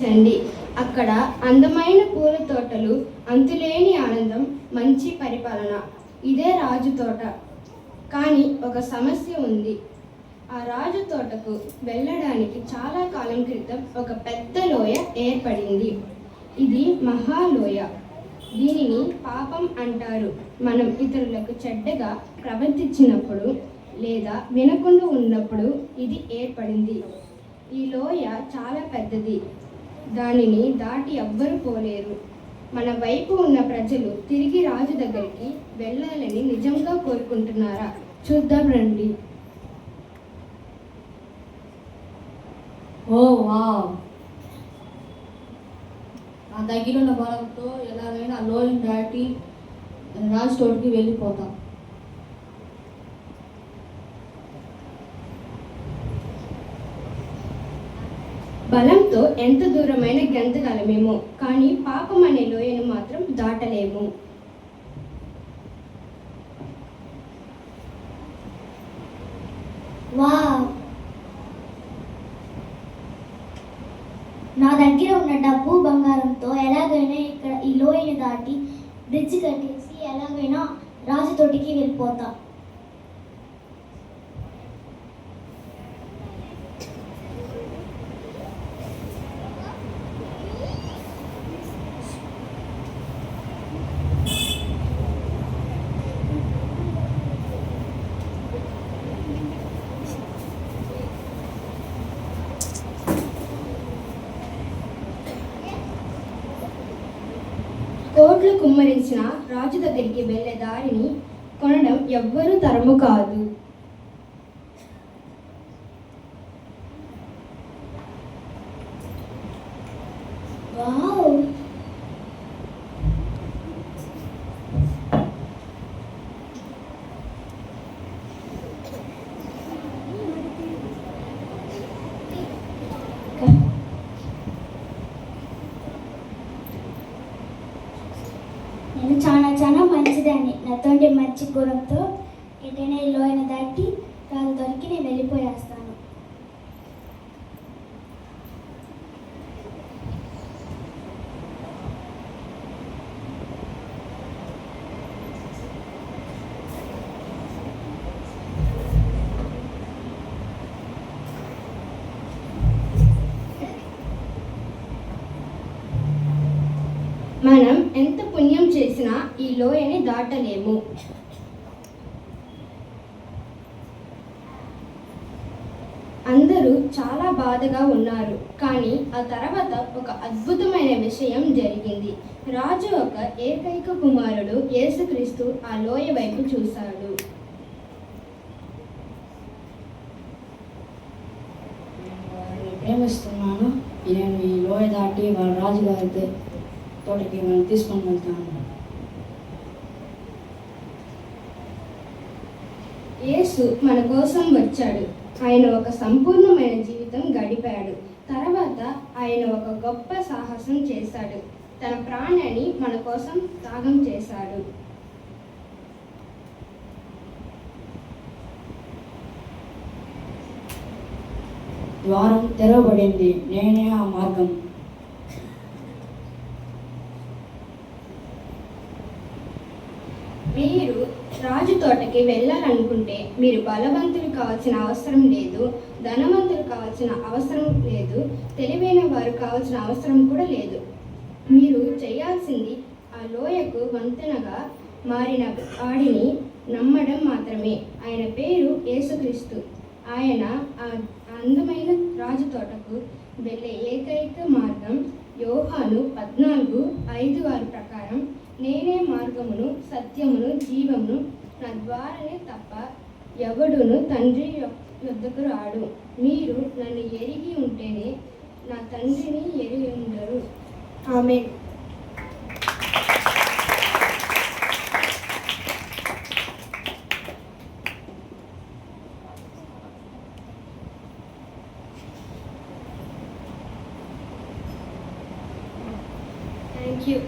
చండి అక్కడ అందమైన పూల తోటలు, అంతులేని ఆనందం, మంచి పరిపాలన. ఇదే రాజు తోట. కానీ ఒక సమస్య ఉంది. ఆ రాజు తోటకు వెళ్ళడానికి చాలా కాలం క్రితం ఒక పెద్ద లోయ ఏర్పడింది. ఇది మహాలోయ. దీనిని పాపం అంటారు. మనం ఇతరులకు చెడ్డగా ప్రవర్తించినప్పుడు లేదా వినకుండా ఉన్నప్పుడు ఇది ఏర్పడింది. ఈ లోయ చాలా పెద్దది. దానిని దాటి ఎవ్వరూ పోలేరు. మన వైపు ఉన్న ప్రజలు తిరిగి రాజు దగ్గరికి వెళ్ళాలని నిజంగా కోరుకుంటున్నారా? చూద్దాం రండి. ఓ వావ్! నా దగ్గర ఉన్న బలంతో ఎలాగైనా లోయని దాటి రాజు తోటికి వెళ్ళిపోతాం. బలంతో ఎంత దూరమైన గెంతగలమేమో, కానీ పాపం అనే లోయను మాత్రం దాటలేము. వావ్! నా దగ్గర ఉన్న డబ్బు బంగారంతో ఎలాగైనా ఇక్కడ ఈ లోయని దాటి బ్రిడ్జ్ కట్టేసి ఎలాగైనా రాజుతోటికి వెళ్ళిపోతా. కోట్లు కుమ్మరించిన రాజు దగ్గరికి వెళ్ళే దారిని కొనడం ఎవ్వరూ తరము కాదు. వావ్! నేను చాలా మంచిదాన్ని. నాతోటి మంచి గుణంతో ఎటైనా ఈ లోయను దాటి రాజు దొరికి నేను వెళ్ళిపోయేస్తాను. మనం ఎంత పుణ్యం చేసినా ఈ లోయని దాటలేము. అందరూ చాలా బాధగా ఉన్నారు. కానీ ఆ తర్వాత ఒక అద్భుతమైన విషయం జరిగింది. రాజు ఒక ఏకైక కుమారుడు యేసుక్రీస్తు ఆ లోయ వైపు చూశాడు. ప్రేమిస్తున్నాను. నేను ఈ లోయ దాటి వాళ్ళ రాజుగారి తోటకి మనం తీసుకొని వెళ్తాను. యేసు మన కోసం వచ్చాడు. ఆయన ఒక సంపూర్ణమైన జీవితం గడిపాడు. తర్వాత ఆయన ఒక గొప్ప సాహసం చేశాడు. తన ప్రాణాన్ని మన కోసం త్యాగం చేశాడు. ద్వారం తెరవబడింది. నేనే ఆ మార్గం. మీరు రాజు తోటకి వెళ్ళాలనుకుంటే మీరు బలవంతులు కావాల్సిన అవసరం లేదు, ధనవంతులు కావాల్సిన అవసరం లేదు, తెలివైన వారు కావాల్సిన అవసరం కూడా లేదు. మీరు చేయాల్సింది ఆ లోయకు వంతెనగా మారిన వాడిని నమ్మడం మాత్రమే. ఆయన పేరు యేసుక్రీస్తు. ఆయన ఆ అందమైన రాజు తోటకు వెళ్ళే ఏకైక మార్గం. యోహాను 14:5 ప్రకారం, నేనే మార్గమును, సత్యమును, జీవమును, నా ద్వారానే తప్ప ఎవడును తండ్రి యొద్దకు రాడు. మీరు నన్ను ఎరిగి ఉంటేనే నా తండ్రిని ఎరిగి ఉండరు. ఆమేన్. Thank you.